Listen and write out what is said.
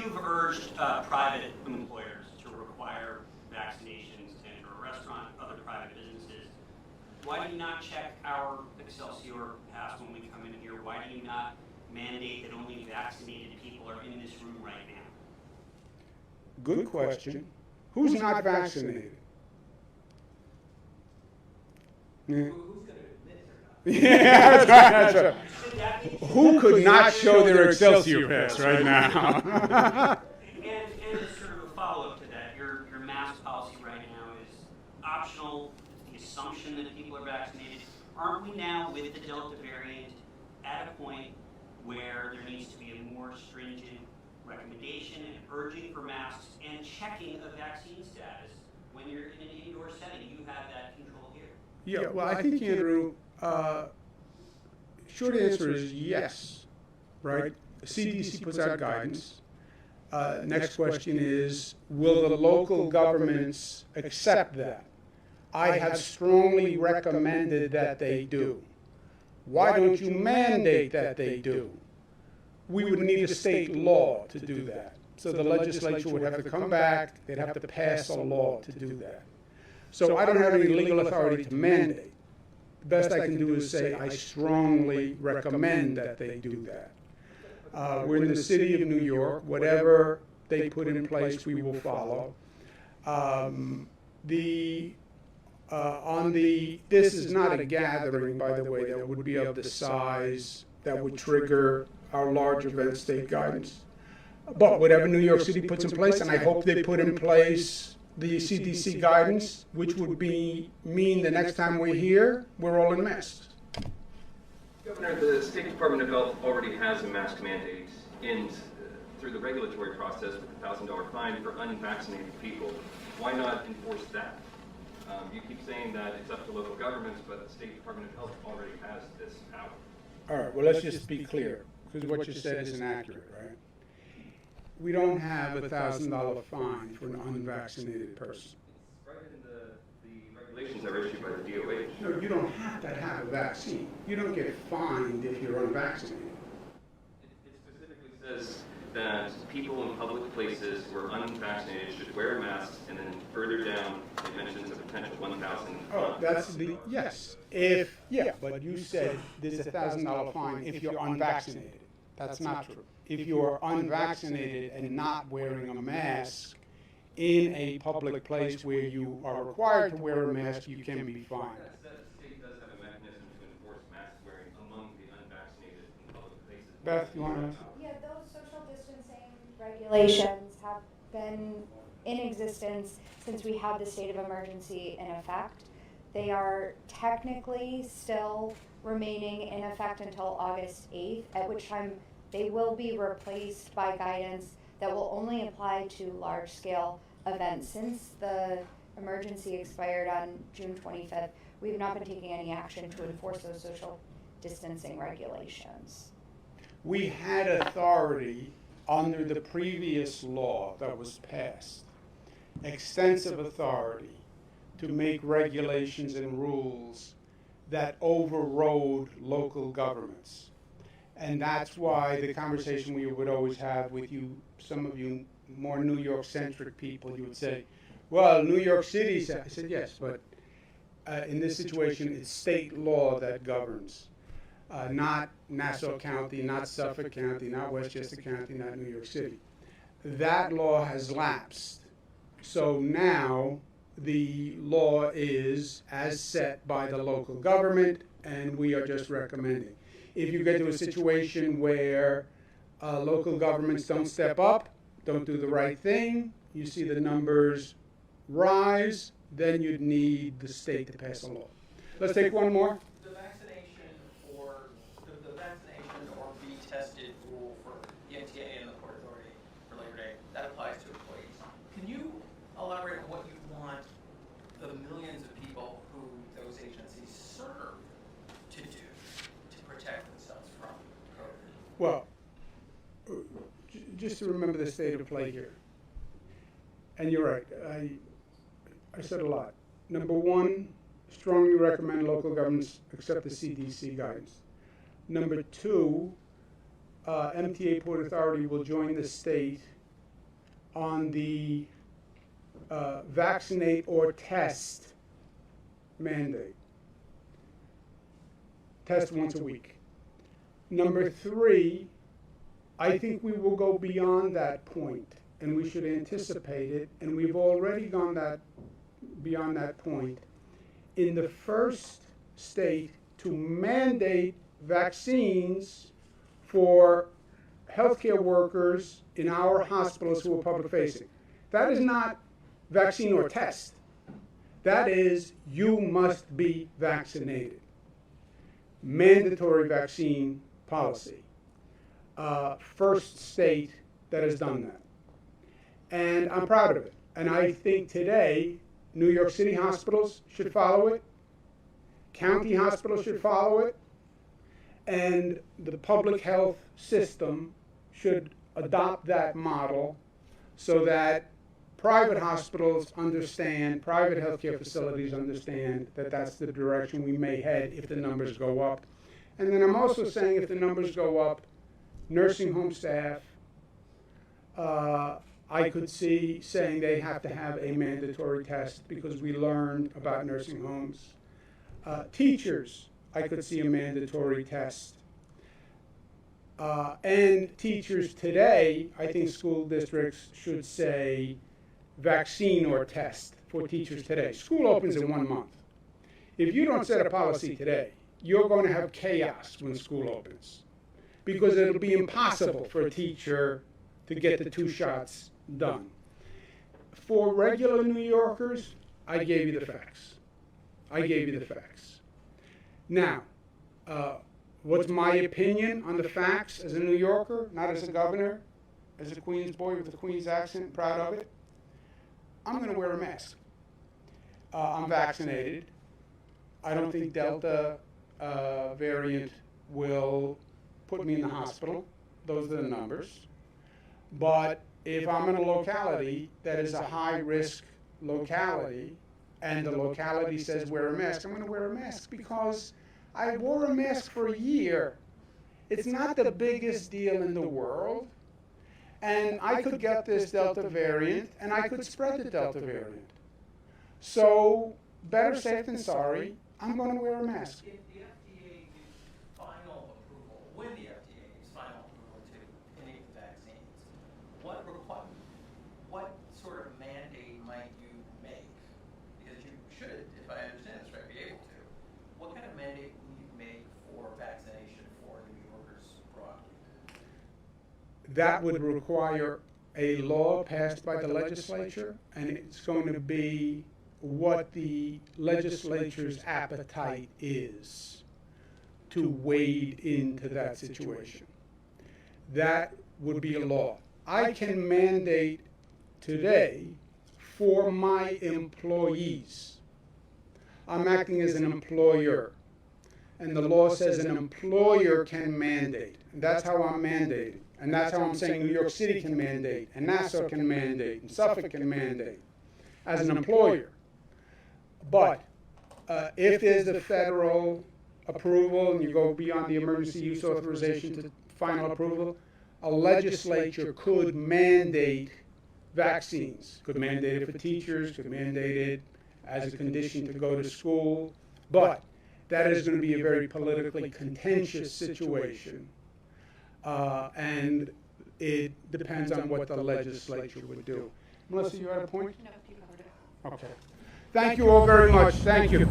you've urged private employers to require vaccinations to enter a restaurant, other private businesses, why do you not check our Excelsior pass when we come in here? Why do you not mandate that only vaccinated people are in this room right now? Good question. Who's not vaccinated? Yeah. Who's going to admit they're not? Yeah, that's right. Who could not show their Excelsior pass right now? And as sort of a follow-up to that, your mask policy right now is optional. It's the assumption that people are vaccinated. Aren't we now, with the Delta variant, at a point where there needs to be a more stringent recommendation and urging for masks and checking of vaccine status when you're in an indoor setting? You have that control here. Yeah, well, I think, Andrew, short answer is yes, right? The CDC puts out guidance. Next question is, will the local governments accept that? I have strongly recommended that they do. Why don't you mandate that they do? We would need a state law to do that. So the legislature would have to come back, they'd have to pass a law to do that. So I don't have any legal authority to mandate. The best I can do is say I strongly recommend that they do that. We're in the city of New York. Whatever they put in place, we will follow. This is not a gathering, by the way, that would be of the size that would trigger our large event state guidance. But whatever New York City puts in place, and I hope they put in place the CDC guidance, which would mean the next time we're here, we're all in masks. Governor, the State Department of Health already has a mask mandate through the regulatory process with a $1,000 fine for unvaccinated people. Why not enforce that? You keep saying that it's up to local governments, but the State Department of Health already has this power. All right, well, let's just be clear, because what you said is inaccurate, right? We don't have a $1,000 fine for an unvaccinated person. It's right in the regulations that are issued by the DOH. No, you don't have to have a vaccine. You don't get fined if you're unvaccinated. It specifically says that people in public places who are unvaccinated should wear masks, and then further down it mentions a potential 1,000. Oh, that's the, yes. But you said there's a $1,000 fine if you're unvaccinated. That's not true. If you are unvaccinated and not wearing a mask in a public place where you are required to wear a mask, you can be fined. The state does have a mechanism to enforce mask wearing among the unvaccinated in public places. Beth, you want to? Yeah, those social distancing regulations have been in existence since we had the state of emergency in effect. They are technically still remaining in effect until August 8th, at which time they will be replaced by guidance that will only apply to large-scale events. Since the emergency expired on June 25th, we have not been taking any action to enforce those social distancing regulations. We had authority under the previous law that was passed, extensive authority to make regulations and rules that overrode local governments. And that's why the conversation we would always have with you, some of you more New York-centric people, you would say, well, New York City, I said, yes, but in this situation, it's state law that governs, not Nassau County, not Suffolk County, not Westchester County, not New York City. That law has lapsed. So now the law is as set by the local government, and we are just recommending. If you get to a situation where local governments don't step up, don't do the right thing, you see the numbers rise, then you'd need the state to pass a law. Let's take one more. The vaccination or be tested rule for the MTA and the Port Authority for Labor Day, that applies to employees. Can you elaborate on what you want the millions of people who those agencies serve to do to protect themselves from COVID? Well, just to remember the state of play here. And you're right, I said a lot. Number one, strongly recommend local governments accept the CDC guidance. Number two, MTA Port Authority will join the state on the vaccinate or test mandate. Test once a week. Number 3, I think we will go beyond that point, and we should anticipate it, and we've already gone beyond that point in the first state to mandate vaccines for healthcare workers in our hospitals who are public facing. That is not vaccine or test. That is, you must be vaccinated. Mandatory vaccine policy. First state that has done that. And I'm proud of it. And I think today, New York City hospitals should follow it. County hospitals should follow it. And the public health system should adopt that model so that private hospitals understand, private healthcare facilities understand that that's the direction we may head if the numbers go up. And then I'm also saying if the numbers go up, nursing home staff, I could see saying they have to have a mandatory test because we learned about nursing homes. Teachers, I could see a mandatory test. And teachers today, I think school districts should say vaccine or test for teachers today. School opens in 1 month. If you don't set a policy today, you're going to have chaos when school opens because it'll be impossible for a teacher to get the 2 shots done. For regular New Yorkers, I gave you the facts. Now, what's my opinion on the facts as a New Yorker, not as a governor, as a Queens boy with a Queens accent, proud of it? I'm going to wear a mask. I'm vaccinated. I don't think Delta variant will put me in the hospital. Those are the numbers. But if I'm in a locality that is a high-risk locality, and the locality says wear a mask, I'm going to wear a mask because I wore a mask for a year. It's not the biggest deal in the world. And I could get this Delta variant, and I could spread the Delta variant. So, better safe than sorry, I'm going to wear a mask. If the FDA gives final approval, when the FDA gives final approval to any of the vaccines, what sort of mandate might you make? Because you should, if I understand this right, be able to. What kind of mandate will you make for vaccination for New Yorkers broadly? That would require a law passed by the legislature, and it's going to be what the legislature's appetite is to wade into that situation. That would be a law. I can mandate today for my employees. I'm acting as an employer, and the law says an employer can mandate. And that's how I'm mandating. And that's how I'm saying New York City can mandate, and Nassau can mandate, and Suffolk can mandate as an employer. But if there's a federal approval and you go beyond the emergency use authorization to final approval, a legislature could mandate vaccines, could mandate it for teachers, could mandate it as a condition to go to school. But that is going to be a very politically contentious situation. And it depends on what the legislature would do. Melissa, you had a point? No, you covered it. Okay. Thank you all very much. Thank you.